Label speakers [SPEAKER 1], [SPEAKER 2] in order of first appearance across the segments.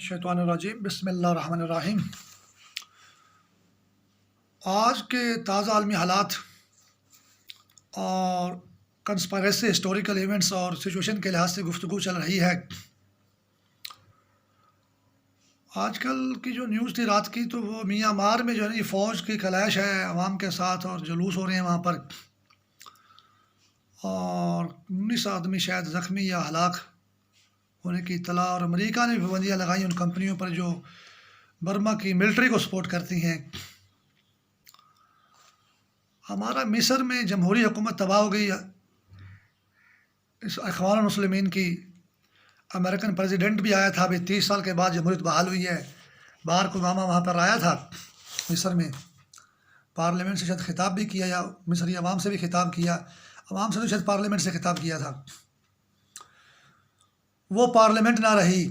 [SPEAKER 1] شیطان الرجیم بسم اللہ الرحمن الرحیم۔ آج کے تازہ عالمی حالات اور کنسپائریسی ہسٹوریکل ایونٹس اور سچویشن کے لحاظ سے گفتگو چل رہی ہے۔ آج کل کی جو نیوز تھی رات کی، تو وہ میاں مار میں جو ہے یہ فوج کی کلیش ہے عوام کے ساتھ، اور جلوس ہو رہے ہیں وہاں پر، اور 19 آدمی شاید زخمی یا ہلاک ہونے کی اطلاع، اور امریکہ نے بھی پابندیاں لگائی ان کمپنیوں پر جو برما کی ملٹری کو سپورٹ کرتی ہیں۔ ہمارا مصر میں جمہوری حکومت تباہ ہو گئی، اس اخوان المسلمین کی۔ امریکن پریزیڈنٹ بھی آیا تھا، ابھی 30 سال کے بعد جمہوریت بحال ہوئی ہے۔ باراک اوباما وہاں پر آیا تھا مصر میں، پارلیمنٹ سے شاید خطاب بھی کیا، یا مصری عوام سے بھی خطاب کیا، عوام سے تو شاید پارلیمنٹ سے خطاب کیا تھا۔ وہ پارلیمنٹ نہ رہی،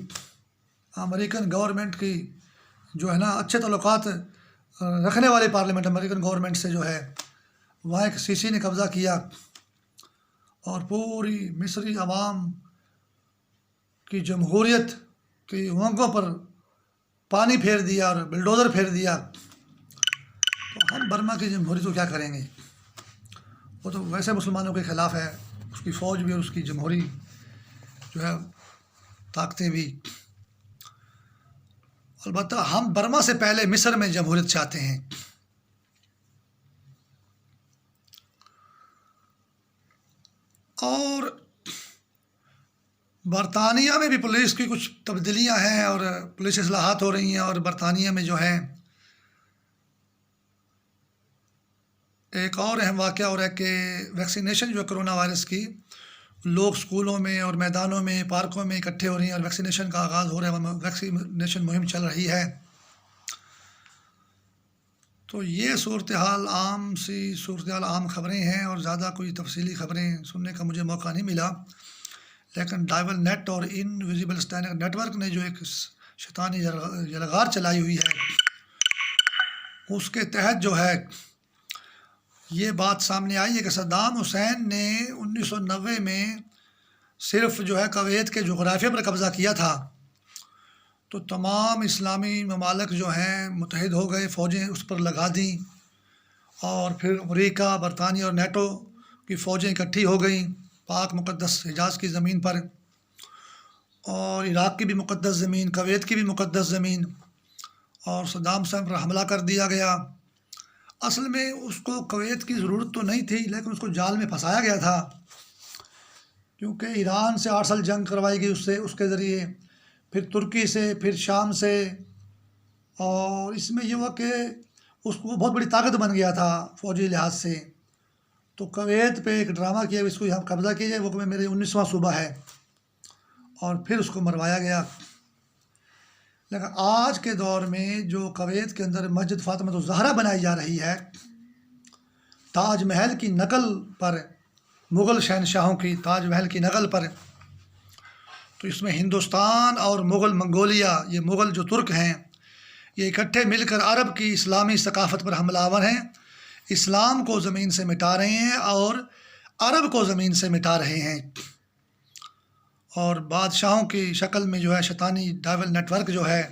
[SPEAKER 1] امریکن گورنمنٹ کی جو ہے نا اچھے تعلقات رکھنے والی پارلیمنٹ امریکن گورنمنٹ سے جو ہے، وہاں ایک سی سی نے قبضہ کیا اور پوری مصری عوام کی جمہوریت کی امنگوں پر پانی پھیر دیا اور بلڈوزر پھیر دیا۔ تو ہم برما کی جمہوریت کو کیا کریں گے؟ وہ تو ویسے مسلمانوں کے خلاف ہے، اس کی فوج بھی اور اس کی جمہوری جو ہے طاقتیں بھی۔ البتہ ہم برما سے پہلے مصر میں جمہوریت چاہتے ہیں۔ اور برطانیہ میں بھی پولیس کی کچھ تبدیلیاں ہیں اور پولیس اصلاحات ہو رہی ہیں، اور برطانیہ میں جو ہے ایک اور اہم واقعہ ہو رہا ہے کہ ویکسینیشن جو ہے کرونا وائرس کی، لوگ اسکولوں میں اور میدانوں میں پارکوں میں اکٹھے ہو رہی ہیں اور ویکسینیشن کا آغاز ہو رہا ہے، ویکسینیشن مہم چل رہی ہے۔ تو یہ صورتحال عام خبریں ہیں، اور زیادہ کوئی تفصیلی خبریں سننے کا مجھے موقع نہیں ملا، لیکن ڈائیول نیٹ اور انویزیبل اسٹینڈرڈ نیٹ ورک نے جو ایک شیطانی یلغار چلائی ہوئی ہے، اس کے تحت جو ہے یہ بات سامنے آئی ہے کہ صدام حسین نے 1990 میں صرف جو ہے کویت کے جغرافیہ پر قبضہ کیا تھا، تو تمام اسلامی ممالک جو ہیں متحد ہو گئے، فوجیں اس پر لگا دیں، اور پھر امریکہ، برطانیہ اور نیٹو کی فوجیں اکٹھی ہو گئیں پاک مقدس حجاز کی زمین پر، اور عراق کی بھی مقدس زمین، کویت کی بھی مقدس زمین، اور صدام حسین پر حملہ کر دیا گیا۔ اصل میں اس کو کویت کی ضرورت تو نہیں تھی، لیکن اس کو جال میں پھنسایا گیا تھا، کیونکہ ایران سے 8 سال جنگ کروائی گئی اس کے ذریعے، پھر ترکی سے، پھر شام سے، اور اس میں یہ ہوا کہ اس کو بہت بڑی طاقت بن گیا تھا فوجی لحاظ سے، تو کویت پہ ایک ڈرامہ کیا، اس کو یہاں قبضہ کیا جائے، وہ کہ میرے 19واں صوبہ ہے، اور پھر اس کو مروایا گیا۔ لیکن آج کے دور میں جو کویت کے اندر مسجد فاطمہ الزہرا بنائی جا رہی ہے، تاج محل کی نقل پر، مغل شہنشاہوں کی تاج محل کی نقل پر، تو اس میں ہندوستان اور مغل منگولیا، یہ مغل جو ترک ہیں، یہ اکٹھے مل کر عرب کی اسلامی ثقافت پر حملہ آور ہیں، اسلام کو زمین سے مٹا رہے ہیں اور عرب کو زمین سے مٹا رہے ہیں، اور بادشاہوں کی شکل میں جو ہے شیطانی ڈائیول نیٹ ورک جو ہے،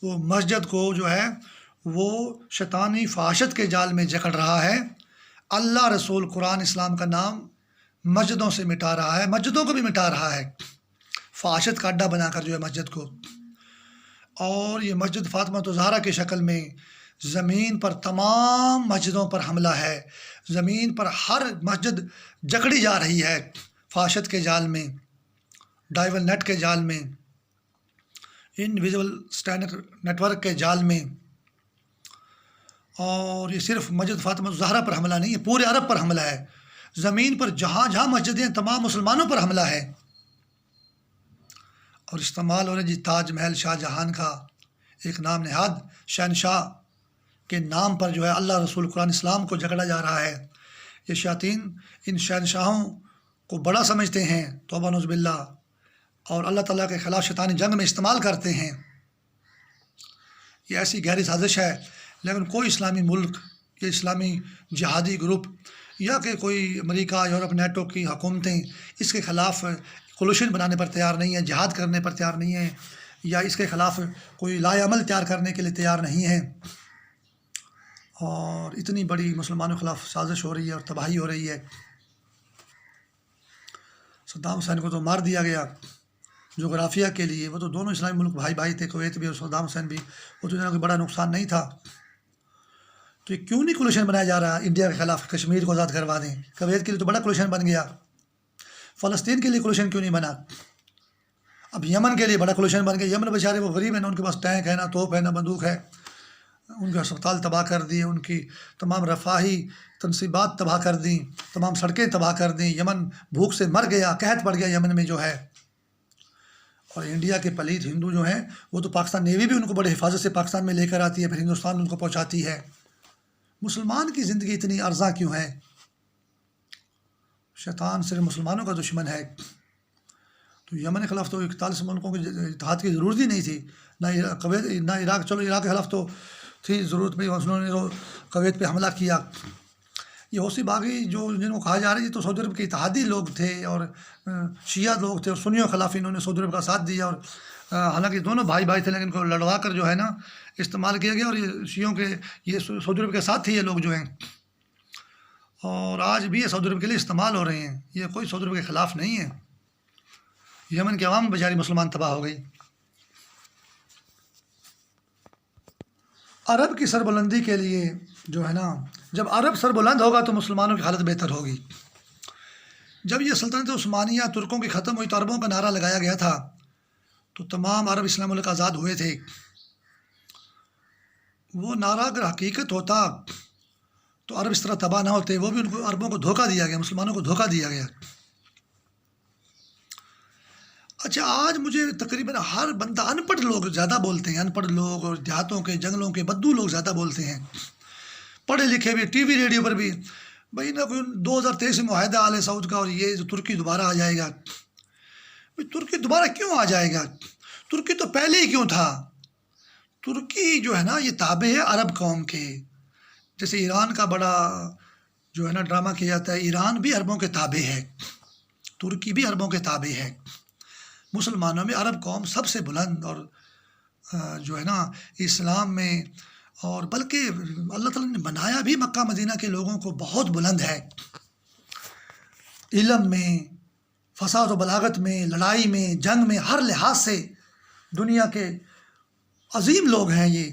[SPEAKER 1] وہ مسجد کو جو ہے وہ شیطانی فحاشت کے جال میں جکڑ رہا ہے۔ اللہ، رسول، قرآن، اسلام کا نام مسجدوں سے مٹا رہا ہے، مسجدوں کو بھی مٹا رہا ہے، فحاشت کا اڈا بنا کر جو ہے مسجد کو، اور یہ مسجد فاطمہ الزہرا کی شکل میں زمین پر تمام مسجدوں پر حملہ ہے، زمین پر ہر مسجد جکڑی جا رہی ہے فحاشت کے جال میں، ڈائیول نیٹ کے جال میں، انویزیبل اسٹینڈرڈ نیٹ ورک کے جال میں۔ اور یہ صرف مسجد فاطمہ الزہرا پر حملہ نہیں ہے، پورے عرب پر حملہ ہے، زمین پر جہاں جہاں مسجدیں تمام مسلمانوں پر حملہ ہے، اور استعمال ہو رہا ہے جی تاج محل شاہ جہان کا ایک نام نہاد شہنشاہ کے نام پر جو ہے اللہ، رسول، قرآن، اسلام کو جکڑا جا رہا ہے۔ یہ شیاطین ان شہنشاہوں کو بڑا سمجھتے ہیں، توبہ نعوذ باللہ، اور اللہ تعالیٰ کے خلاف شیطانی جنگ میں استعمال کرتے ہیں۔ یہ ایسی گہری سازش ہے، لیکن کوئی اسلامی ملک یا اسلامی جہادی گروپ یا کہ کوئی امریکہ، یورپ، نیٹو کی حکومتیں اس کے خلاف کولوشن بنانے پر تیار نہیں ہیں، جہاد کرنے پر تیار نہیں ہیں، یا اس کے خلاف کوئی لائے عمل تیار کرنے کے لیے تیار نہیں ہیں، اور اتنی بڑی مسلمانوں کے خلاف سازش ہو رہی ہے اور تباہی ہو رہی ہے۔ صدام حسین کو تو مار دیا گیا جغرافیہ کے لیے، وہ تو دونوں اسلامی ملک بھائی بھائی تھے، کویت بھی اور صدام حسین بھی، وہ تو کوئی بڑا نقصان نہیں تھا۔ تو یہ کیوں نہیں کولیشن بنایا جا رہا انڈیا کے خلاف، کشمیر کو آزاد کروا دیں؟ کویت کے لیے تو بڑا کولیشن بن گیا، فلسطین کے لیے کولیشن کیوں نہیں بنا؟ اب یمن کے لیے بڑا کولیشن بن گیا۔ یمن بیچارے وہ غریب ہیں، نہ ان کے پاس ٹینک ہے، نہ توپ ہے، نہ بندوق ہے، ان کے ہسپتال تباہ کر دیے، ان کی تمام رفاہی تنصیبات تباہ کر دیں، تمام سڑکیں تباہ کر دیں، یمن بھوک سے مر گیا، قحط پڑ گیا یمن میں جو ہے۔ اور انڈیا کے پلیت ہندو جو ہیں وہ تو پاکستان نیوی بھی ان کو بڑے حفاظت سے پاکستان میں لے کر آتی ہے، پھر ہندوستان ان کو پہنچاتی ہے۔ مسلمان کی زندگی اتنی ارزاں کیوں ہے؟ شیطان صرف مسلمانوں کا دشمن ہے۔ تو یمن کے خلاف تو 41 ملکوں کے اتحاد کی ضرورت ہی نہیں تھی، نہ عراق، چلو عراق کے خلاف تو تھی ضرورت بھی، انہوں نے تو کویت پہ حملہ کیا۔ یہ حوثی باغی جو جن کو کہا جا رہا ہے، یہ تو سعودی عرب کے اتحادی لوگ تھے اور شیعہ لوگ تھے، اور سنیوں کے خلاف انہوں نے سعودی عرب کا ساتھ دیا، اور حالانکہ دونوں بھائی بھائی تھے، لیکن ان کو لڑوا کر جو ہے نا استعمال کیا گیا، اور یہ شیعوں کے، یہ سعودی عرب کے ساتھ تھے یہ لوگ جو ہیں، اور آج بھی یہ سعودی عرب کے لیے استعمال ہو رہے ہیں، یہ کوئی سعودی عرب کے خلاف نہیں ہے۔ یمن کے عوام بیچاری مسلمان تباہ ہو گئی۔ عرب کی سربلندی کے لیے جو ہے نا، جب عرب سربلند ہوگا تو مسلمانوں کی حالت بہتر ہوگی۔ جب یہ سلطنت عثمانیہ ترکوں کی ختم ہوئی تو عربوں کا نعرہ لگایا گیا تھا، تو تمام عرب اسلام ملک آزاد ہوئے تھے۔ وہ نعرہ اگر حقیقت ہوتا تو عرب اس طرح تباہ نہ ہوتے، وہ بھی ان کو، عربوں کو دھوکہ دیا گیا، مسلمانوں کو دھوکہ دیا گیا۔ اچھا، آج مجھے تقریباً ہر بندہ، ان پڑھ لوگ زیادہ بولتے ہیں، ان پڑھ لوگ اور دیہاتوں کے جنگلوں کے بدو لوگ زیادہ بولتے ہیں، پڑھے لکھے بھی ٹی وی ریڈیو پر بھی، بھائی نہ کوئی 2023 میں معاہدہ آل سعود کا، اور یہ جو ترکی دوبارہ آ جائے گا، بھائی ترکی دوبارہ کیوں آ جائے گا؟ ترکی تو پہلے ہی کیوں تھا؟ ترکی جو ہے نا یہ تابع ہے عرب قوم کے، جیسے ایران کا بڑا جو ہے نا ڈرامہ کیا جاتا ہے، ایران بھی عربوں کے تابع ہے، ترکی بھی عربوں کے تابع ہے۔ مسلمانوں میں عرب قوم سب سے بلند، اور جو ہے نا اسلام میں، اور بلکہ اللہ تعالیٰ نے بنایا بھی مکہ مدینہ کے لوگوں کو بہت بلند ہے، علم میں، فصاحت و بلاغت میں، لڑائی میں، جنگ میں، ہر لحاظ سے دنیا کے عظیم لوگ ہیں یہ۔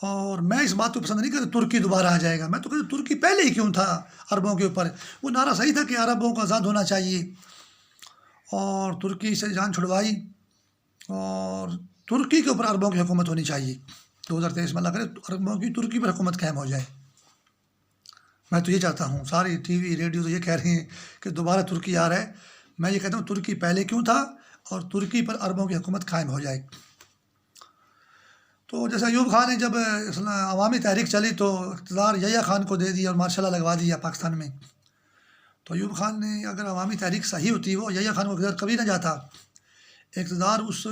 [SPEAKER 1] اور میں اس بات کو پسند نہیں کرتا ترکی دوبارہ آ جائے گا، میں تو کہتا ترکی پہلے ہی کیوں تھا عربوں کے اوپر؟ وہ نعرہ صحیح تھا کہ عربوں کو آزاد ہونا چاہیے، اور ترکی سے جان چھڑوائی، اور ترکی کے اوپر عربوں کی حکومت ہونی چاہیے۔ 2023 میں اللہ کرے عربوں کی ترکی پر حکومت قائم ہو جائے۔ میں تو یہ چاہتا ہوں، ساری ٹی وی ریڈیو تو یہ کہہ رہی ہیں کہ دوبارہ ترکی آ رہا ہے، میں یہ کہتا ہوں ترکی پہلے کیوں تھا، اور ترکی پر عربوں کی حکومت قائم ہو جائے۔ تو جیسے ایوب خان نے جب عوامی تحریک چلی تو اقتدار یحییٰ خان کو دے دیا اور مارشل لا لگوا دیا پاکستان میں، تو ایوب خان نے اگر عوامی تحریک صحیح ہوتی، وہ یحییٰ خان کو اقتدار کبھی نہ جاتا، اقتدار اس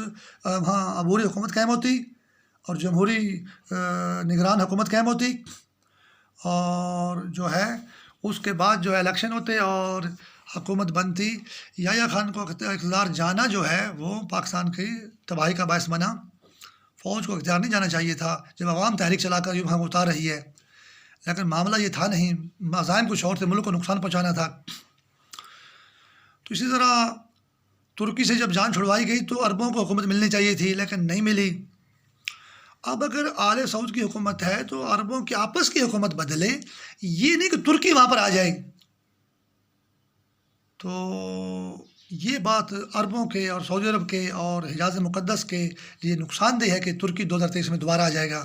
[SPEAKER 1] وہاں عبوری حکومت قائم ہوتی اور جمہوری نگران حکومت قائم ہوتی، اور جو ہے اس کے بعد جو ہے الیکشن ہوتے اور حکومت بنتی۔ یحییٰ خان کو اقتدار جانا جو ہے وہ پاکستان کی تباہی کا باعث بنا۔ فوج کو اختیار نہیں جانا چاہیے تھا، جب عوام تحریک چلا کر ایوب خان اتار رہی ہے، لیکن معاملہ یہ تھا نہیں، عزائم کچھ اور تھے، ملک کو نقصان پہنچانا تھا۔ تو اسی طرح ترکی سے جب جان چھڑوائی گئی تو عربوں کو حکومت ملنی چاہیے تھی، لیکن نہیں ملی۔ اب اگر آل سعود کی حکومت ہے تو عربوں کی آپس کی حکومت بدلے، یہ نہیں کہ ترکی وہاں پر آ جائے۔ تو یہ بات عربوں کے اور سعودی عرب کے اور حجاز مقدس کے لیے نقصان دہ ہے کہ ترکی 2023 میں دوبارہ آ جائے گا۔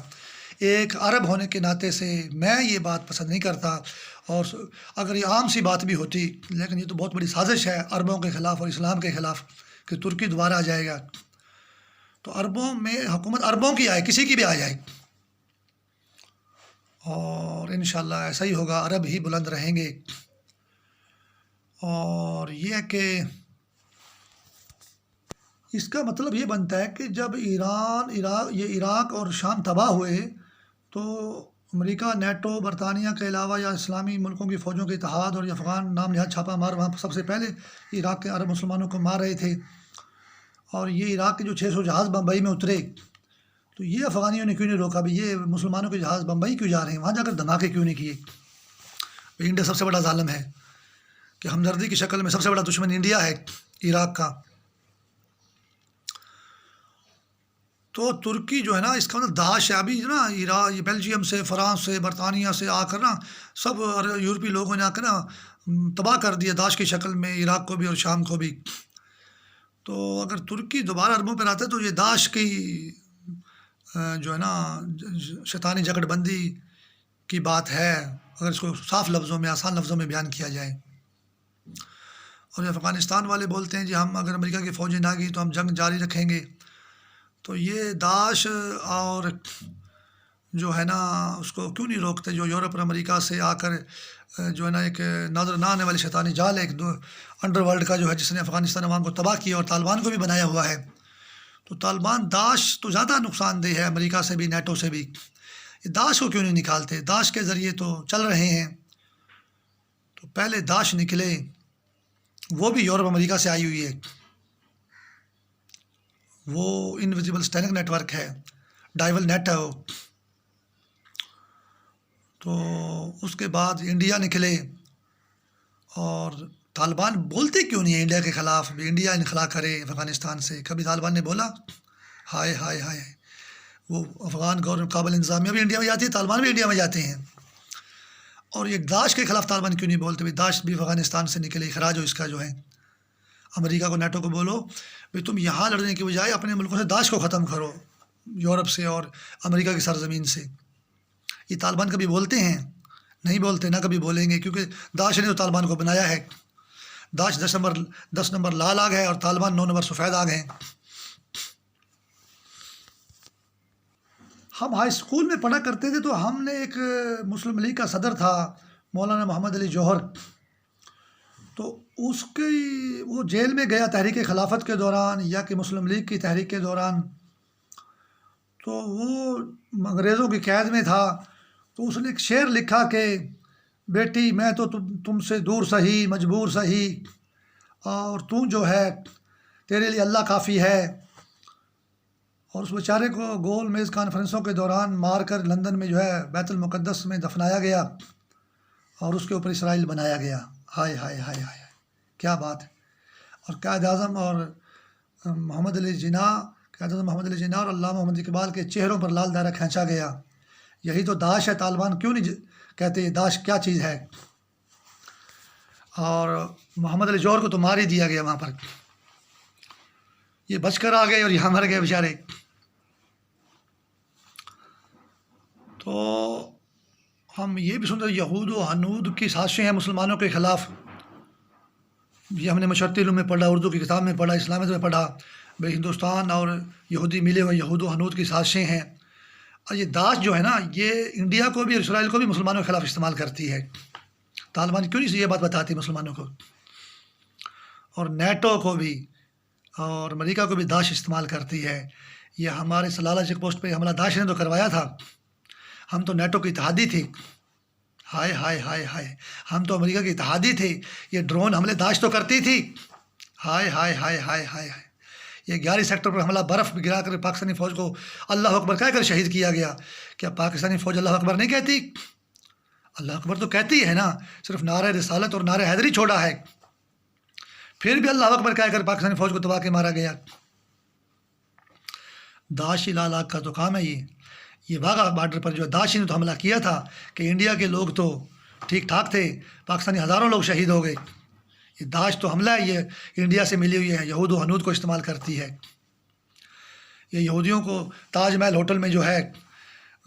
[SPEAKER 1] ایک عرب ہونے کے ناطے سے میں یہ بات پسند نہیں کرتا، اور اگر یہ عام سی بات بھی ہوتی، لیکن یہ تو بہت بڑی سازش ہے عربوں کے خلاف اور اسلام کے خلاف کہ ترکی دوبارہ آ جائے گا۔ تو عربوں میں حکومت عربوں کی آئے، کسی کی بھی آ جائے، اور انشاءاللہ ایسا ہی ہوگا، عرب ہی بلند رہیں گے۔ اور یہ ہے کہ اس کا مطلب یہ بنتا ہے کہ جب عراق اور شام تباہ ہوئے تو امریکہ، نیٹو، برطانیہ کے علاوہ یا اسلامی ملکوں کی فوجوں کے اتحاد اور افغان نام نہاد چھاپہ مار وہاں سب سے پہلے عراق کے عرب مسلمانوں کو مار رہے تھے، اور یہ عراق کے جو 600 جہاز بمبئی میں اترے، تو یہ افغانیوں نے کیوں نہیں روکا بھی یہ مسلمانوں کے جہاز بمبئی کیوں جا رہے ہیں، وہاں جا کر دھماکے کیوں نہیں کیے؟ انڈیا سب سے بڑا ظالم ہے کہ ہمدردی کی شکل میں سب سے بڑا دشمن انڈیا ہے عراق کا. تو ترکی جو ہے نا، اس کا مطلب داعش ہے. ابھی نا عراق، بیلجیم سے، فرانس سے، برطانیہ سے آ کر نا سب یورپی لوگوں نے آ کر نا تباہ کر دیا داعش کی شکل میں عراق کو بھی اور شام کو بھی. تو اگر ترکی دوبارہ اربوں پر آتا ہے تو یہ داعش کی جو ہے نا شیطانی جگڑ بندی کی بات ہے، اگر اس کو صاف لفظوں میں، آسان لفظوں میں بیان کیا جائے. اور افغانستان والے بولتے ہیں جی ہم اگر امریکہ کی فوجیں نہ گئی تو ہم جنگ جاری رکھیں گے. تو یہ داعش اور جو ہے نا اس کو کیوں نہیں روکتے، جو یورپ اور امریکہ سے آ کر جو ہے نا ایک نظر نہ آنے والی شیطانی جال ہے ایک انڈر ورلڈ کا جو ہے، جس نے افغانستان عوام کو تباہ کیا اور طالبان کو بھی بنایا ہوا ہے. تو طالبان داعش تو زیادہ نقصان دہ ہے امریکہ سے بھی، نیٹو سے بھی. یہ داعش کو کیوں نہیں نکالتے؟ داعش کے ذریعے تو چل رہے ہیں. تو پہلے داعش نکلے، وہ بھی یورپ امریکہ سے آئی ہوئی ہے، وہ انویزیبل اسٹینک نیٹ ورک ہے، ڈائیول نیٹ ہے وہ. تو اس کے بعد انڈیا نکلے. اور طالبان بولتے کیوں نہیں ہے انڈیا کے خلاف بھی انڈیا انخلا کرے افغانستان سے؟ کبھی طالبان نے بولا؟ ہائے ہائے ہائے، وہ افغان گورنمنٹ قابل انتظامیہ بھی انڈیا میں جاتی ہے، طالبان بھی انڈیا میں جاتے ہیں. اور یہ داعش کے خلاف طالبان کیوں نہیں بولتے بھی داعش بھی افغانستان سے نکلے، اخراج ہو اس کا جو ہے. امریکہ کو، نیٹو کو بولو بھی تم یہاں لڑنے کی بجائے اپنے ملکوں سے داعش کو ختم کرو، یورپ سے اور امریکہ کی سرزمین سے. یہ طالبان کبھی بولتے ہیں؟ نہیں بولتے، نہ کبھی بولیں گے، کیونکہ داعش نے تو طالبان کو بنایا ہے. داعش 10 نمبر لال آگ ہے اور طالبان 9 نمبر سفید آگ ہیں. ہم ہائی اسکول میں پڑھا کرتے تھے تو ہم نے ایک مسلم لیگ کا صدر تھا مولانا محمد علی جوہر، تو اس کی وہ جیل میں گیا تحریک خلافت کے دوران یا کہ مسلم لیگ کی تحریک کے دوران. تو وہ انگریزوں کی قید میں تھا. تو اس نے ایک شعر لکھا کہ بیٹی میں تو تم سے دور سہی، مجبور سہی، اور تو جو ہے تیرے لیے اللہ کافی ہے. اور اس بیچارے کو گول میز کانفرنسوں کے دوران مار کر لندن میں جو ہے بیت المقدس میں دفنایا گیا اور اس کے اوپر اسرائیل بنایا گیا. ہائے ہائے ہائے ہائے، کیا بات ہے. اور قائد اعظم اور محمد علی جناح، قائد اعظم محمد علی جناح اور علامہ محمد اقبال کے چہروں پر لال دائرہ کھینچا گیا. یہی تو داعش ہے. طالبان کیوں نہیں کہتے یہ داعش کیا چیز ہے؟ اور محمد علی جوہر کو تو مار ہی دیا گیا وہاں پر. یہ بچ کر آ گئے اور یہاں مر گئے بیچارے. تو ہم یہ بھی سنتے یہود و ہنود کی سازشیں ہیں مسلمانوں کے خلاف. یہ ہم نے مشرتی علوم میں پڑھا، اردو کی کتاب میں پڑھا، اسلامیت میں پڑھا، بھائی ہندوستان اور یہودی ملے ہوئے یہود و ہنود کی سازشیں ہیں. اور یہ داعش جو ہے نا، یہ انڈیا کو بھی اور اسرائیل کو بھی مسلمانوں کے خلاف استعمال کرتی ہے. طالبان کیوں نہیں یہ بات بتاتی مسلمانوں کو؟ اور نیٹو کو بھی اور امریکہ کو بھی داعش استعمال کرتی ہے. یہ ہمارے سلالہ چیک پوسٹ پہ حملہ داعش نے تو کروایا تھا. ہم تو نیٹو کی اتحادی تھے. ہائے ہائے ہائے ہائے، ہم تو امریکہ کی اتحادی تھے. یہ ڈرون حملے داعش تو کرتی تھی. ہائے ہائے ہائے ہائے ہائے ہائے. یہ 11 سیکٹر پر حملہ برف گرا کر پاکستانی فوج کو اللہ اکبر کہہ کر شہید کیا گیا. کیا پاکستانی فوج اللہ اکبر نہیں کہتی؟ اللہ اکبر تو کہتی ہے نا، صرف نعرہ رسالت اور نعرہ حیدری چھوڑا ہے. پھر بھی اللہ اکبر کہہ کر پاکستانی فوج کو دبا کے مارا گیا. داعشی لال آگ کا تو کام ہے. یہ واگا بارڈر پر جو داعش نے تو حملہ کیا تھا کہ انڈیا کے لوگ تو ٹھیک ٹھاک تھے، پاکستانی ہزاروں لوگ شہید ہو گئے. یہ داعش تو حملہ ہے، یہ انڈیا سے ملی ہوئی ہے، یہود و ہنود کو استعمال کرتی ہے. یہ یہودیوں کو تاج محل ہوٹل میں جو ہے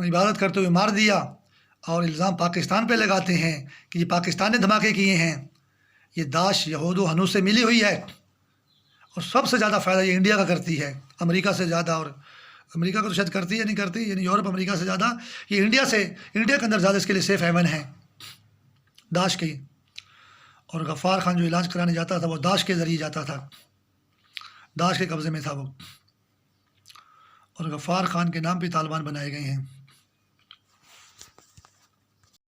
[SPEAKER 1] عبادت کرتے ہوئے مار دیا اور الزام پاکستان پہ لگاتے ہیں کہ یہ پاکستان نے دھماکے کیے ہیں. یہ داعش یہود و ہنود سے ملی ہوئی ہے اور سب سے زیادہ فائدہ یہ انڈیا کا کرتی ہے، امریکہ سے زیادہ. اور امریکہ کو تو شاید کرتی ہے نہیں کرتی، یعنی یورپ امریکہ سے زیادہ یہ انڈیا کے اندر زیادہ اس کے لیے سیف ہیون ہے داعش کی. اور غفار خان جو علاج کرانے جاتا تھا وہ داعش کے ذریعے جاتا تھا، داعش کے قبضے میں تھا وہ. اور غفار خان کے نام پہ طالبان بنائے گئے ہیں.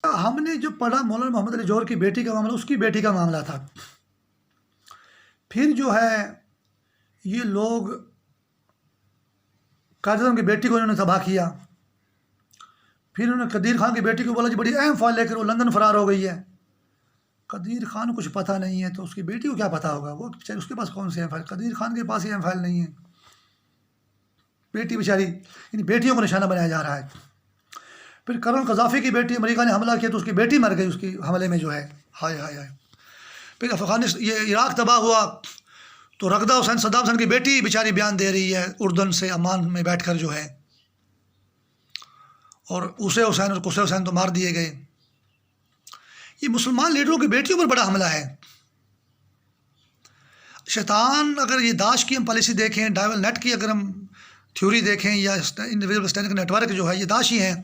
[SPEAKER 1] ہم نے جو پڑھا مولانا محمد علی جوہر کی بیٹی کا معاملہ، اس کی بیٹی کا معاملہ تھا. پھر جو ہے یہ لوگ قائد اعظم کی بیٹی کو انہوں نے تباہ کیا. پھر انہوں نے قدیر خان کی بیٹی کو بولا جی بڑی اہم فائل لے کر وہ لندن فرار ہو گئی ہے. قدیر خان کو کچھ پتہ نہیں ہے تو اس کی بیٹی کو کیا پتہ ہوگا؟ وہ بیچاری اس کے پاس کون سی اہم فائل؟ قدیر خان کے پاس ہی اہم فائل نہیں ہے. بیٹی بیچاری، یعنی بیٹیوں کو نشانہ بنایا جا رہا ہے. پھر کرنل قذافی کی بیٹی، امریکہ نے حملہ کیا تو اس کی بیٹی مر گئی اس کی حملے میں جو ہے. ہائے ہائے ہائے. پھر افغانستان، یہ عراق تباہ ہوا تو رغدہ حسین، صدام حسین کی بیٹی بیچاری بیان دے رہی ہے اردن سے عمان میں بیٹھ کر جو ہے. اور اسے حسین اور قصے حسین تو مار دیے گئے. یہ مسلمان لیڈروں کی بیٹیوں پر بڑا حملہ ہے. شیطان، اگر یہ داعش کی ہم پالیسی دیکھیں، ڈائیول نیٹ کی اگر ہم تھیوری دیکھیں، یا انویزیبل اسٹینڈنگ نیٹ ورک جو ہے، یہ داعش ہی ہیں.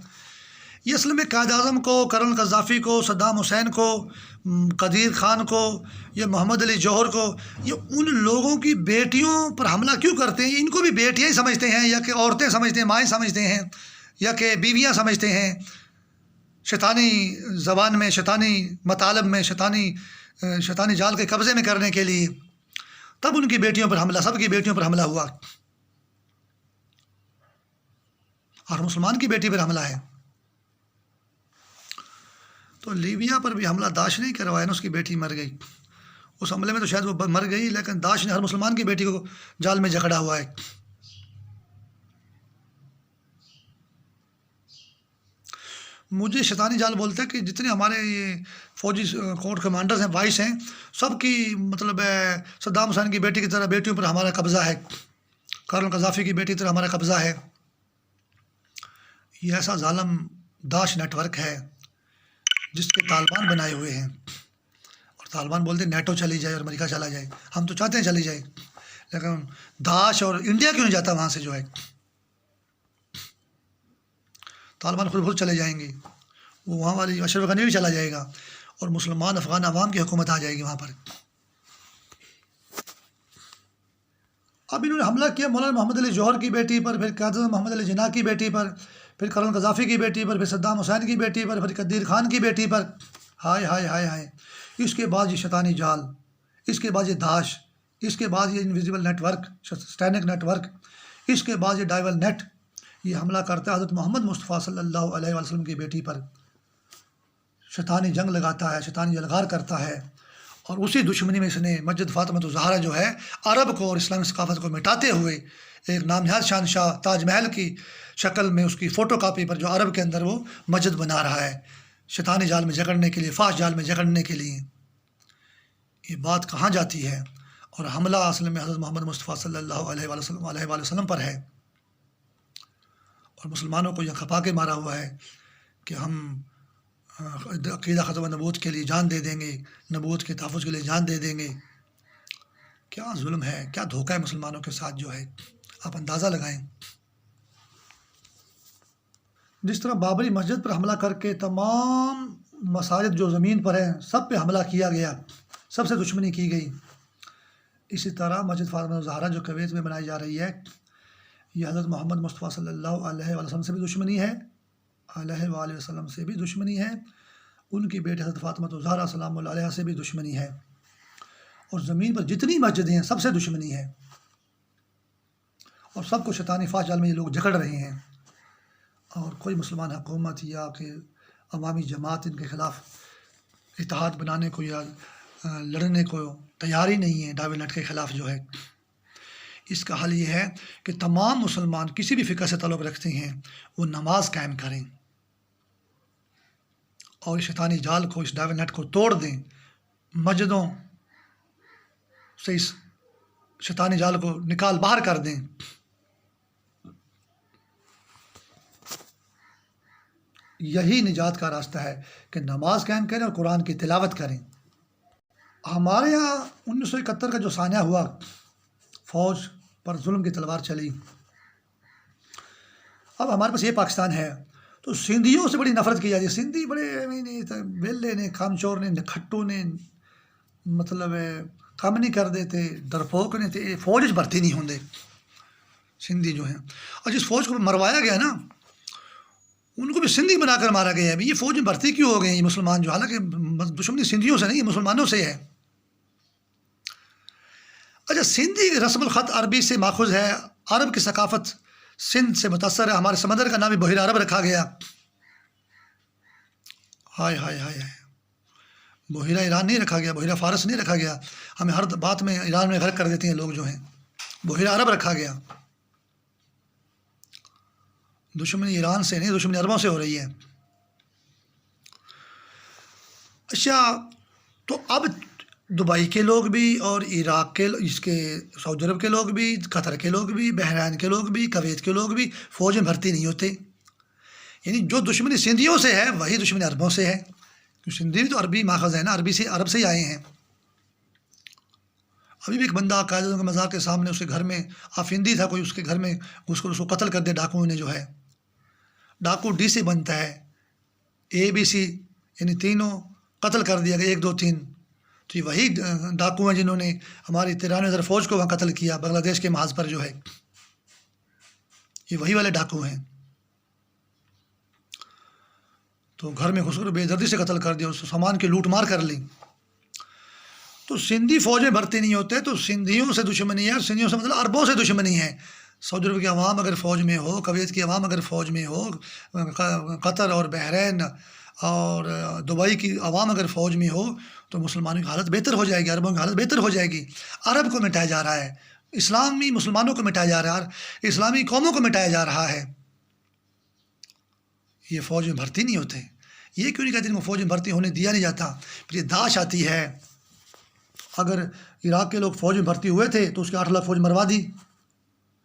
[SPEAKER 1] یہ اصل میں قائد اعظم کو، کرنل قذافی کو، صدام حسین کو، قدیر خان کو، یا محمد علی جوہر کو، یہ ان لوگوں کی بیٹیوں پر حملہ کیوں کرتے ہیں؟ ان کو بھی بیٹیاں ہی سمجھتے ہیں، یا کہ عورتیں سمجھتے ہیں، مائیں سمجھتے ہیں، یا کہ بیویاں سمجھتے ہیں. شیطانی زبان میں، شیطانی مطالب میں، شیطانی جال کے قبضے میں کرنے کے لیے تب ان کی بیٹیوں پر حملہ، سب کی بیٹیوں پر حملہ ہوا. اور مسلمان کی بیٹی پر حملہ ہے. تو لیبیا پر بھی حملہ داعش نہیں کروایا نا، اس کی بیٹی مر گئی. اس حملے میں تو شاید وہ مر گئی، لیکن داعش نے ہر مسلمان کی بیٹی کو جال میں جکڑا ہوا ہے. مجھے شیطانی جال بولتے ہیں کہ جتنے ہمارے یہ فوجی کورٹ کمانڈرز ہیں، وائس ہیں، سب کی مطلب صدام حسین کی بیٹی کی طرح بیٹیوں پر ہمارا قبضہ ہے، کرنل قذافی کی بیٹی کی طرح ہمارا قبضہ ہے. یہ ایسا ظالم داعش نیٹ ورک ہے جس کے طالبان بنائے ہوئے ہیں. اور طالبان بولتے ہیں نیٹو چلی جائے اور امریکہ چلا جائے. ہم تو چاہتے ہیں چلی جائے، لیکن داعش اور انڈیا کیوں نہیں جاتا وہاں سے جو ہے؟ طالبان خود چلے جائیں گے، وہ وہاں والی اشرف غنی بھی چلا جائے گا، اور مسلمان افغان عوام کی حکومت آ جائے گی وہاں پر. اب انہوں نے حملہ کیا مولانا محمد علی جوہر کی بیٹی پر، پھر قائد اعظم محمد علی جناح کی بیٹی پر، پھر کرنل قذافی کی بیٹی پر، پھر صدام حسین کی بیٹی پر، پھر قدیر خان کی بیٹی پر. ہائے ہائے ہائے ہائے. اس کے بعد یہ شیطانی جال، اس کے بعد یہ داعش، اس کے بعد یہ انویزیبل نیٹ ورک، اسٹینک نیٹ ورک، اس کے بعد یہ ڈائیول نیٹ، یہ حملہ کرتا ہے حضرت محمد مصطفیٰ صلی اللہ علیہ وسلم کی بیٹی پر. شیطانی جنگ لگاتا ہے، شیطانی یلغار کرتا ہے. اور اسی دشمنی میں اس نے مسجد فاطمۃ الزہرا جو ہے، عرب کو اور اسلامی ثقافت کو مٹاتے ہوئے ایک نام نہاد شہنشاہ تاج محل کی شکل میں اس کی فوٹو کاپی پر جو عرب کے اندر وہ مسجد بنا رہا ہے، شیطانی جال میں جکڑنے کے لیے، فاش جال میں جکڑنے کے لیے. یہ بات کہاں جاتی ہے؟ اور حملہ اصل میں حضرت محمد مصطفیٰ صلی اللہ علیہ وسلم پر ہے. اور مسلمانوں کو یہ کھپا کے مارا ہوا ہے کہ ہم عقیدہ ختم نبوت کے لیے جان دے دیں گے، نبوت کے تحفظ کے لیے جان دے دیں گے. کیا ظلم ہے، کیا دھوکہ ہے مسلمانوں کے ساتھ جو ہے، آپ اندازہ لگائیں. جس طرح بابری مسجد پر حملہ کر کے تمام مساجد جو زمین پر ہیں سب پہ حملہ کیا گیا، سب سے دشمنی کی گئی، اسی طرح مسجد فاطمہ الزہرا جو کویت میں بنائی جا رہی ہے، یہ حضرت محمد مصطفیٰ صلی اللہ علیہ وسلم سے بھی دشمنی ہے، علیہ وآلہ وسلم سے بھی دشمنی ہے، ان کی بیٹی حضرت فاطمہ الزہرا سلام اللہ علیہ سے بھی دشمنی ہے، اور زمین پر جتنی مسجدیں ہیں سب سے دشمنی ہے. اور سب کو شیطانی فاش جال میں یہ لوگ جکڑ رہے ہیں. اور کوئی مسلمان حکومت یا کہ عوامی جماعت ان کے خلاف اتحاد بنانے کو یا لڑنے کو تیار ہی نہیں ہے ڈائیول نیٹ کے خلاف جو ہے. اس کا حل یہ ہے کہ تمام مسلمان کسی بھی فقہ سے تعلق رکھتے ہیں وہ نماز قائم کریں اور اس شیطانی جال کو، اس ڈائیول نیٹ کو توڑ دیں، مسجدوں سے اس شیطانی جال کو نکال باہر کر دیں. یہی نجات کا راستہ ہے کہ نماز قائم کریں اور قرآن کی تلاوت کریں. ہمارے یہاں 1971 کا جو سانحہ ہوا، فوج پر ظلم کی تلوار چلی. اب ہمارے پاس یہ پاکستان ہے تو سندھیوں سے بڑی نفرت کی جاتی ہے. سندھی بڑے بیلے نے، کامچور نے، نکھٹو نے، مطلب کام نہیں کر دیتے، ڈرپوک نے تھے، فوج بھرتی نہیں ہوندے سندھی جو ہیں. اور جس فوج کو مروایا گیا نا، ان کو بھی سندھی بنا کر مارا گیا ہے. ابھی یہ فوج میں بھرتی کیوں ہو گئے ہیں یہ مسلمان جو، حالانکہ دشمنی سندھیوں سے نہیں، یہ مسلمانوں سے ہے. اچھا، اچھا، سندھی رسم الخط عربی سے ماخوذ ہے، عرب کی ثقافت سندھ سے متاثر ہے، ہمارے سمندر کا نام بھی بحیرہ عرب رکھا گیا. ہائے ہائے ہائے ہائے، بحیرہ ایران نہیں رکھا گیا، بحیرہ فارس نہیں رکھا گیا. ہمیں ہر بات میں ایران میں غرق کر دیتے ہیں لوگ جو ہیں. بحیرہ عرب رکھا گیا. دشمنی ایران سے نہیں، دشمنی عربوں سے ہو رہی ہے. اچھا، تو اب دبئی کے لوگ بھی اور عراق کے اس کے سعودی عرب کے لوگ بھی، قطر کے لوگ بھی، بحرین کے لوگ بھی، کویت کے لوگ بھی فوج میں بھرتی نہیں ہوتے. یعنی جو دشمنی سندھیوں سے ہے وہی دشمنی عربوں سے ہے. سندھی تو عربی ماخذ ہے نا، عرب سے ہی آئے ہیں. ابھی بھی ایک بندہ قائد اعظم کے مزار کے سامنے اس کے گھر میں آفندی تھا، کوئی اس کے گھر میں اس کو قتل کر دیا ڈاکوؤں نے. جو ہے ڈاکو ڈی سے بنتا ہے، اے بی سی، یعنی تینوں قتل کر دیا گیا، 1 2 3. تو یہ وہی ڈاکو ہیں جنہوں نے ہماری 93,000 فوج کو وہاں قتل کیا بنگلہ دیش کے محاذ پر. جو ہے یہ وہی والے ڈاکو ہیں. تو گھر میں گھس کر بے دردی سے قتل کر دیا، اس سامان کی لوٹ مار کر لی. تو سندھی فوج میں بھرتی نہیں ہوتے، تو سندھیوں سے دشمنی ہے. سندھیوں سے مطلب عربوں سے دشمنی ہے. سعودی عرب کی عوام اگر فوج میں ہو، کویت کی عوام اگر فوج میں ہو، قطر اور بحرین اور دبئی کی عوام اگر فوج میں ہو، تو مسلمانوں کی حالت بہتر ہو جائے گی، عربوں کی حالت بہتر ہو جائے گی. عرب کو مٹایا جا رہا ہے، اسلامی مسلمانوں کو مٹایا جا رہا ہے، اسلامی قوموں کو مٹایا جا رہا ہے. یہ فوج میں بھرتی نہیں ہوتے. یہ کیوں نہیں کہتے ان کو فوج میں بھرتی ہونے دیا نہیں جاتا؟ پھر یہ داعش آتی ہے. اگر عراق کے لوگ فوج میں بھرتی ہوئے تھے تو اس کے 8 لاکھ فوج مروا دی.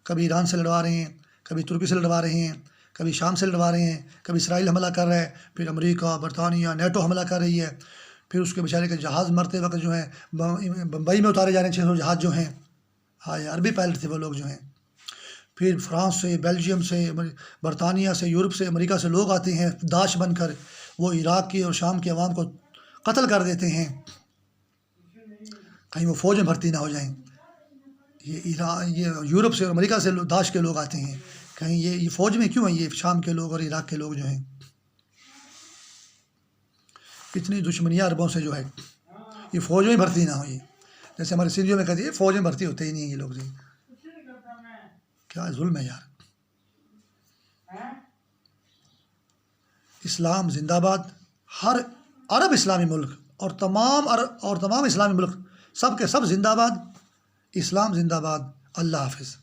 [SPEAKER 1] کبھی ایران سے لڑوا رہے ہیں، کبھی ترکی سے لڑوا رہے ہیں، کبھی شام سے لڑوا رہے ہیں، کبھی اسرائیل حملہ کر رہا ہے، پھر امریکہ، برطانیہ، نیٹو حملہ کر رہی ہے. پھر اس کے بیچارے کے جہاز مرتے وقت جو ہیں بمبئی میں اتارے جا رہے ہیں 600 جہاز جو ہیں. ہاں، عربی پائلٹ تھے وہ لوگ جو ہیں. پھر فرانس سے، بیلجیم سے، برطانیہ سے، یورپ سے، امریکہ سے لوگ آتے ہیں داعش بن کر. وہ عراق کی اور شام کے عوام کو قتل کر دیتے ہیں، کہیں وہ فوج میں بھرتی نہ ہو جائیں. یہ یورپ سے اور امریکہ سے داعش کے لوگ آتے ہیں، کہیں یہ فوج میں کیوں ہیں یہ شام کے لوگ اور عراق کے لوگ جو ہیں. اتنی دشمنیاں عربوں سے جو ہے، یہ فوج میں بھرتی نہ ہو. یہ جیسے ہمارے سندھیوں میں کہتے ہیں فوج میں بھرتی ہوتے ہی نہیں ہیں یہ لوگ. جی کیا ظلم ہے یار. اسلام زندہ باد. ہر عرب اسلامی ملک اور تمام اسلامی ملک سب کے سب زندہ باد. اسلام زندہ باد. اللہ حافظ.